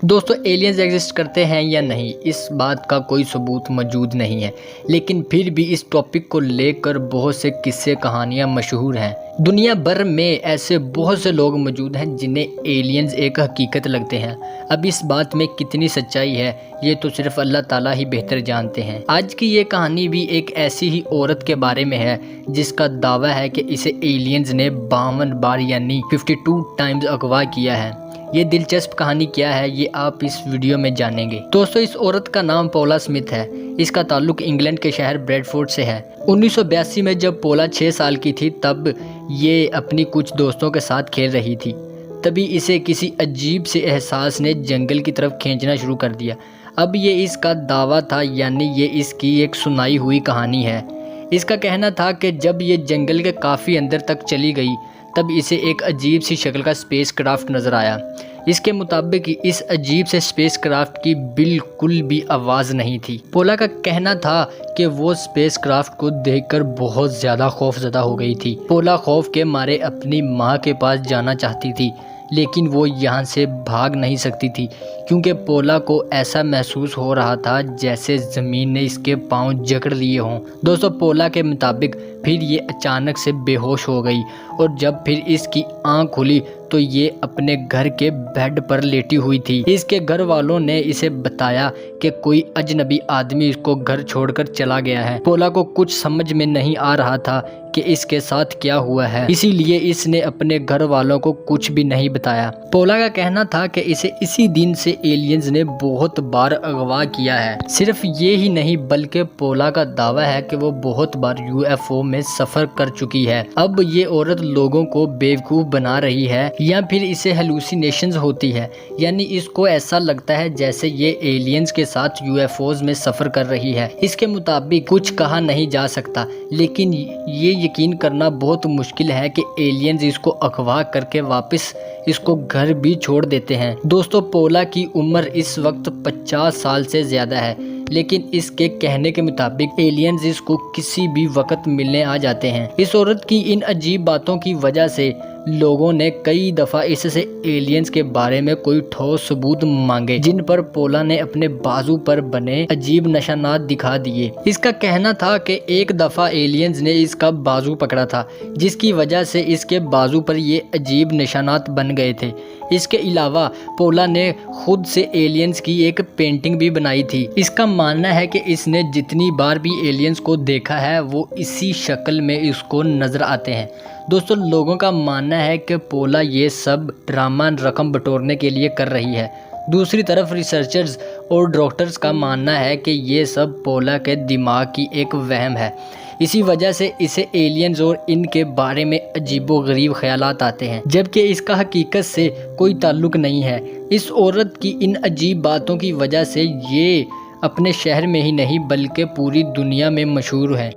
دوستو aliens exist کرتے ہیں یا نہیں، اس بات کا کوئی ثبوت موجود نہیں ہے، لیکن پھر بھی اس ٹاپک کو لے کر بہت سے قصے کہانیاں مشہور ہیں۔ دنیا بھر میں ایسے بہت سے لوگ موجود ہیں جنہیں ایلینز ایک حقیقت لگتے ہیں۔ اب اس بات میں کتنی سچائی ہے یہ تو صرف اللہ تعالیٰ ہی بہتر جانتے ہیں۔ آج کی یہ کہانی بھی ایک ایسی ہی عورت کے بارے میں ہے جس کا دعویٰ ہے کہ اسے ایلینز نے 52 بار یعنی 52 ٹائمز اغوا کیا ہے۔ یہ دلچسپ کہانی کیا ہے یہ آپ اس ویڈیو میں جانیں گے۔ دوستو اس عورت کا نام پولا سمتھ ہے۔ اس کا تعلق انگلینڈ کے شہر بریڈفورڈ سے ہے۔ 1982 میں جب پولا 6 سال کی تھی تب یہ اپنی کچھ دوستوں کے ساتھ کھیل رہی تھی، تبھی اسے کسی عجیب سے احساس نے جنگل کی طرف کھینچنا شروع کر دیا۔ اب یہ اس کا دعویٰ تھا، یعنی یہ اس کی ایک سنائی ہوئی کہانی ہے۔ اس کا کہنا تھا کہ جب یہ جنگل کے کافی اندر تک چلی گئی تب اسے ایک عجیب سی شکل کا اسپیس کرافٹ نظر آیا۔ اس کے مطابق اس عجیب سے اسپیس کرافٹ کی بالکل بھی آواز نہیں تھی۔ پولا کا کہنا تھا کہ وہ اسپیس کرافٹ کو دیکھ کر بہت زیادہ خوف زدہ ہو گئی تھی۔ پولا خوف کے مارے اپنی ماں کے پاس جانا چاہتی تھی، لیکن وہ یہاں سے بھاگ نہیں سکتی تھی کیونکہ پولا کو ایسا محسوس ہو رہا تھا جیسے زمین نے اس کے پاؤں جکڑ لیے ہوں۔ دوستو پولا کے مطابق پھر یہ اچانک سے بے ہوش ہو گئی اور جب پھر اس کی آنکھ کھلی تو یہ اپنے گھر کے بیڈ پر لیٹی ہوئی تھی۔ اس کے گھر والوں نے اسے بتایا کہ کوئی اجنبی آدمی اس کو گھر چھوڑ کر چلا گیا ہے۔ پولا کو کچھ سمجھ میں نہیں آ رہا تھا کہ اس کے ساتھ کیا ہوا ہے، اسی لیے اس نے اپنے گھر والوں کو کچھ بھی نہیں بتایا۔ پولا کا کہنا تھا کہ اسے اسی دن سے ایلینز نے بہت بار اغوا کیا ہے۔ صرف یہ ہی نہیں بلکہ پولا کا دعویٰ ہے کہ وہ بہت بار UFO میں سفر کر چکی ہے۔ اب یہ عورت لوگوں کو بیوقوف بنا رہی ہے یا پھر اسے ہیلوسینیشنز ہوتی ہے، یعنی اس کو ایسا لگتا ہے جیسے یہ ایلینز کے ساتھ UFOز میں سفر کر رہی ہے۔ اس کے مطابق کچھ کہا نہیں جا سکتا، لیکن یہ یقین کرنا بہت مشکل ہے کہ ایلینز اس کو اغوا کر کے واپس اس کو گھر بھی چھوڑ دیتے ہیں۔ دوستو پولا کی عمر اس وقت 50 سال سے زیادہ ہے، لیکن اس کے کہنے کے مطابق ایلینز اس کو کسی بھی وقت ملنے آ جاتے ہیں۔ اس عورت کی ان عجیب باتوں کی وجہ سے لوگوں نے کئی دفعہ اس سے ایلینز کے بارے میں کوئی ٹھوس ثبوت مانگے، جن پر پولا نے اپنے بازو پر بنے عجیب نشانات دکھا دیے۔ اس کا کہنا تھا کہ ایک دفعہ ایلینز نے اس کا بازو پکڑا تھا جس کی وجہ سے اس کے بازو پر یہ عجیب نشانات بن گئے تھے۔ اس کے علاوہ پولا نے خود سے ایلینز کی ایک پینٹنگ بھی بنائی تھی۔ اس کا ماننا ہے کہ اس نے جتنی بار بھی ایلینز کو دیکھا ہے وہ اسی شکل میں اس کو نظر آتے ہیں۔ دوستو لوگوں کا ماننا ہے کہ پولا یہ سب ڈرامہ رقم بٹورنے کے لیے کر رہی ہے۔ دوسری طرف ریسرچرز اور ڈاکٹرز کا ماننا ہے کہ یہ سب پولا کے دماغ کی ایک وہم ہے، اسی وجہ سے اسے ایلینز اور ان کے بارے میں عجیب و غریب خیالات آتے ہیں، جبکہ اس کا حقیقت سے کوئی تعلق نہیں ہے۔ اس عورت کی ان عجیب باتوں کی وجہ سے یہ اپنے شہر میں ہی نہیں بلکہ پوری دنیا میں مشہور ہے۔